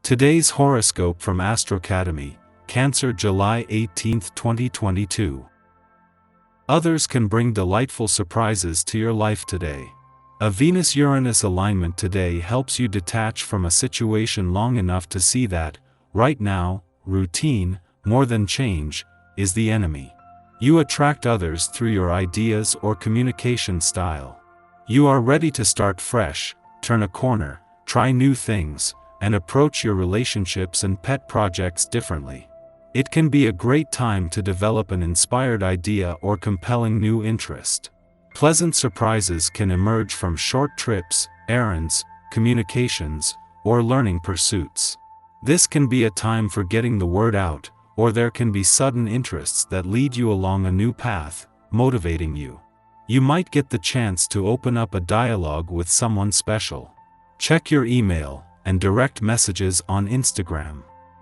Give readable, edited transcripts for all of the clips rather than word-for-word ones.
Today's horoscope from Astro Academy, Cancer, July 18, 2022. Others can bring delightful surprises to your life today. A Venus-Uranus alignment today helps you detach from a situation long enough to see that, right now, routine, more than change, is the enemy. You attract others through your ideas or communication style. You are ready to start fresh, turn a corner, try new things, and approach your relationships and pet projects differently. It can be a great time to develop an inspired idea or compelling new interest. Pleasant surprises can emerge from short trips, errands, communications, or learning pursuits. This can be a time for getting the word out, or there can be sudden interests that lead you along a new path, motivating you. You might get the chance to open up a dialogue with someone special. Check your email and direct messages on Instagram.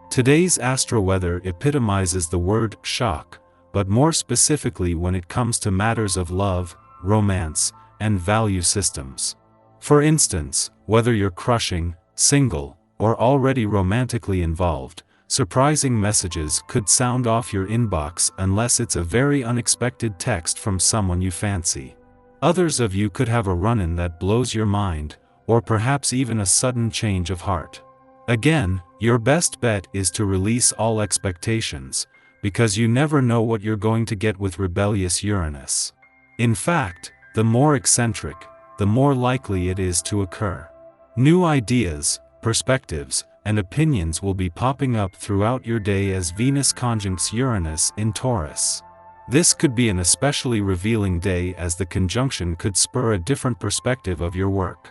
Today's astro weather epitomizes the word shock, but more specifically when it comes to matters of love, romance, and value systems. For instance, whether you're crushing, single, or already romantically involved, surprising messages could sound off your inbox unless it's a very unexpected text from someone you fancy. Others of you could have a run-in that blows your mind, or perhaps even a sudden change of heart. Again, your best bet is to release all expectations, because you never know what you're going to get with rebellious Uranus. In fact, the more eccentric, the more likely it is to occur. New ideas, perspectives, and opinions will be popping up throughout your day as Venus conjuncts Uranus in Taurus. This could be an especially revealing day as the conjunction could spur a different perspective of your work.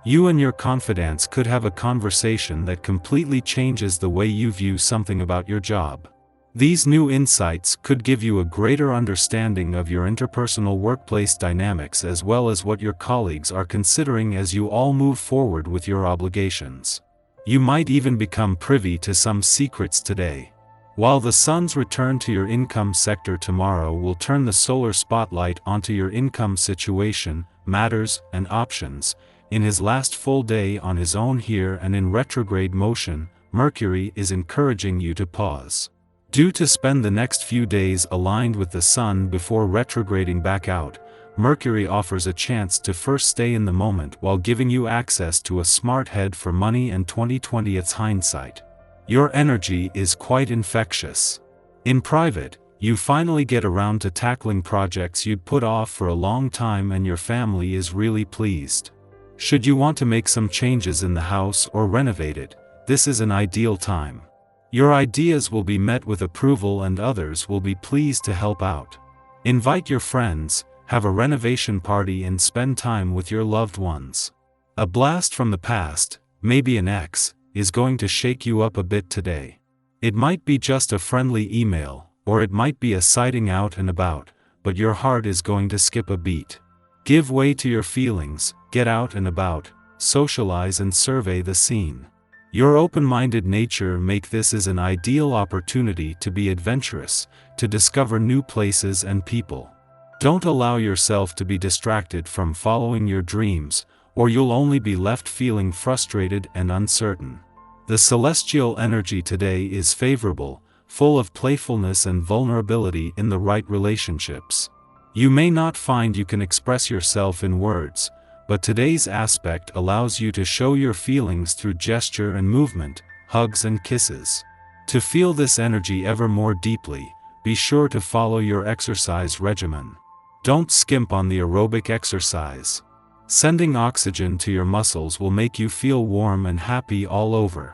You and your confidants could have a conversation that completely changes the way you view something about your job. These new insights could give you a greater understanding of your interpersonal workplace dynamics as well as what your colleagues are considering as you all move forward with your obligations. You might even become privy to some secrets today. While the sun's return to your income sector tomorrow will turn the solar spotlight onto your income situation, matters, and options, in his last full day on his own here and in retrograde motion, Mercury is encouraging you to pause. Due to spend the next few days aligned with the sun before retrograding back out, Mercury offers a chance to first stay in the moment while giving you access to a smart head for money and 20/20's hindsight. Your energy is quite infectious. In private, you finally get around to tackling projects you'd put off for a long time and your family is really pleased. Should you want to make some changes in the house or renovate it, this is an ideal time. Your ideas will be met with approval and others will be pleased to help out. Invite your friends, have a renovation party and spend time with your loved ones. A blast from the past, maybe an ex, is going to shake you up a bit today. It might be just a friendly email, or it might be a sighting out and about, but your heart is going to skip a beat. Give way to your feelings, get out and about, socialize and survey the scene. Your open-minded nature make this as an ideal opportunity to be adventurous, to discover new places and people. Don't allow yourself to be distracted from following your dreams, or you'll only be left feeling frustrated and uncertain. The celestial energy today is favorable, full of playfulness and vulnerability in the right relationships. You may not find you can express yourself in words, but today's aspect allows you to show your feelings through gesture and movement, hugs and kisses. To feel this energy ever more deeply, be sure to follow your exercise regimen. Don't skimp on the aerobic exercise. Sending oxygen to your muscles will make you feel warm and happy all over.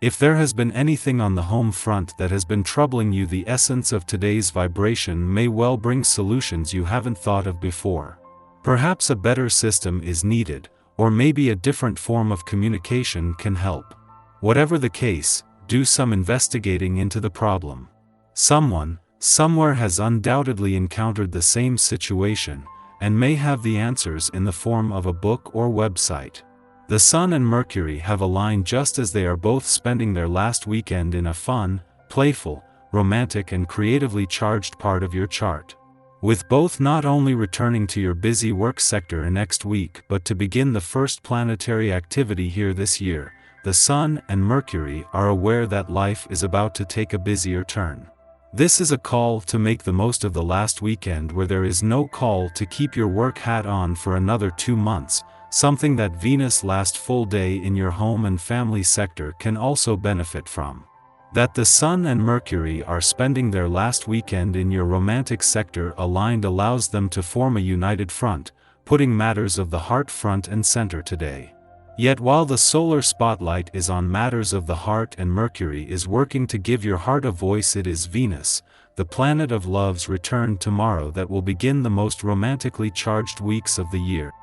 If there has been anything on the home front that has been troubling you, the essence of today's vibration may well bring solutions you haven't thought of before. Perhaps a better system is needed, or maybe a different form of communication can help. Whatever the case, do some investigating into the problem. Someone, somewhere has undoubtedly encountered the same situation, and may have the answers in the form of a book or website. The Sun and Mercury have aligned just as they are both spending their last weekend in a fun, playful, romantic and creatively charged part of your chart. With both not only returning to your busy work sector next week but to begin the first planetary activity here this year, the Sun and Mercury are aware that life is about to take a busier turn. This is a call to make the most of the last weekend where there is no call to keep your work hat on for another 2 months, something that Venus' last full day in your home and family sector can also benefit from. That the Sun and Mercury are spending their last weekend in your romantic sector aligned allows them to form a united front, putting matters of the heart front and center today. Yet while the solar spotlight is on matters of the heart and Mercury is working to give your heart a voice, it is Venus, the planet of love's return tomorrow, that will begin the most romantically charged weeks of the year.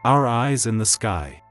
Our eyes in the sky.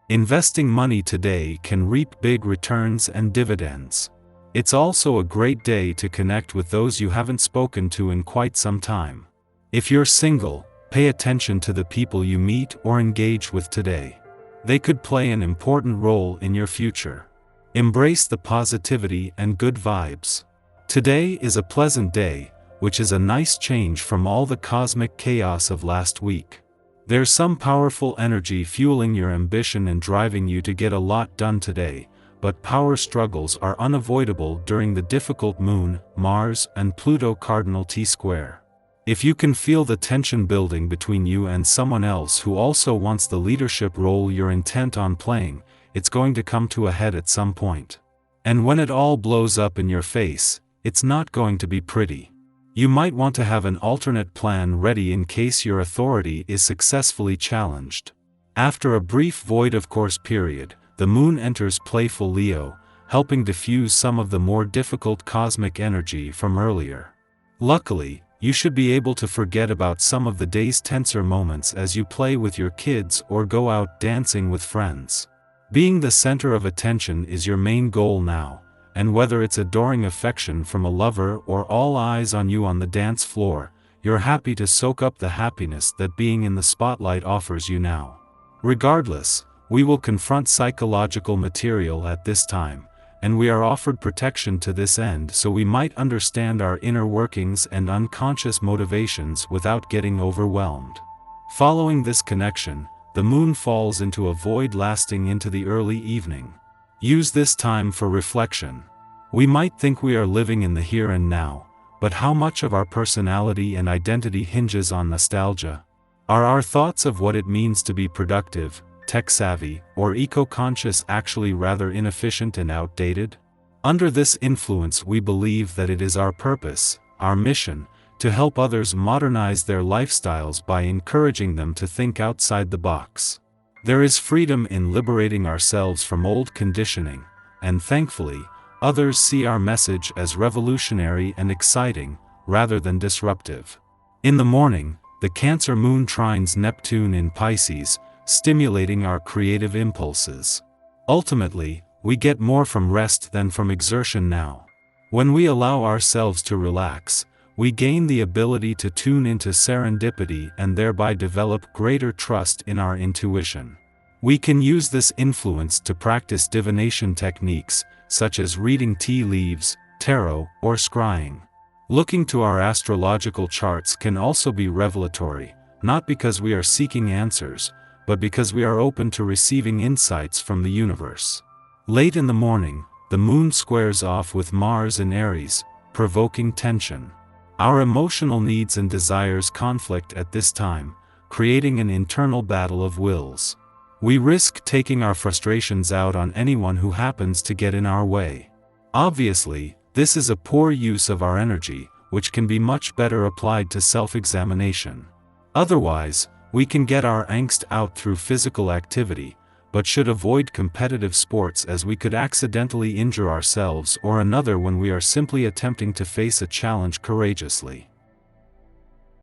Investing money today can reap big returns and dividends. It's also a great day to connect with those you haven't spoken to in quite some time. If you're single, pay attention to the people you meet or engage with today. They could play an important role in your future. Embrace the positivity and good vibes. Today is a pleasant day, which is a nice change from all the cosmic chaos of last week. There's some powerful energy fueling your ambition and driving you to get a lot done today, but power struggles are unavoidable during the difficult Moon, Mars, and Pluto cardinal T-square. If you can feel the tension building between you and someone else who also wants the leadership role you're intent on playing, it's going to come to a head at some point. And when it all blows up in your face, it's not going to be pretty. You might want to have an alternate plan ready in case your authority is successfully challenged. After a brief void of course period, the Moon enters playful Leo, helping diffuse some of the more difficult cosmic energy from earlier. Luckily, you should be able to forget about some of the day's tenser moments as you play with your kids or go out dancing with friends. Being the center of attention is your main goal now, and whether it's adoring affection from a lover or all eyes on you on the dance floor, you're happy to soak up the happiness that being in the spotlight offers you now. Regardless, we will confront psychological material at this time, and we are offered protection to this end, so we might understand our inner workings and unconscious motivations without getting overwhelmed. Following this connection, the Moon falls into a void lasting into the early evening. Use this time for reflection. We might think we are living in the here and now, but how much of our personality and identity hinges on nostalgia? Are our thoughts of what it means to be productive, tech-savvy, or eco-conscious actually rather inefficient and outdated? Under this influence, we believe that it is our purpose, our mission, to help others modernize their lifestyles by encouraging them to think outside the box. There is freedom in liberating ourselves from old conditioning, and thankfully, others see our message as revolutionary and exciting, rather than disruptive. In the morning, the Cancer Moon trines Neptune in Pisces, stimulating our creative impulses. Ultimately, we get more from rest than from exertion now. When we allow ourselves to relax, we gain the ability to tune into serendipity and thereby develop greater trust in our intuition. We can use this influence to practice divination techniques, such as reading tea leaves, tarot, or scrying. Looking to our astrological charts can also be revelatory, not because we are seeking answers, but because we are open to receiving insights from the universe. Late in the morning, the Moon squares off with Mars in Aries, provoking tension. Our emotional needs and desires conflict at this time, creating an internal battle of wills. We risk taking our frustrations out on anyone who happens to get in our way. Obviously, this is a poor use of our energy, which can be much better applied to self-examination. Otherwise, we can get our angst out through physical activity, but should avoid competitive sports as we could accidentally injure ourselves or another when we are simply attempting to face a challenge courageously.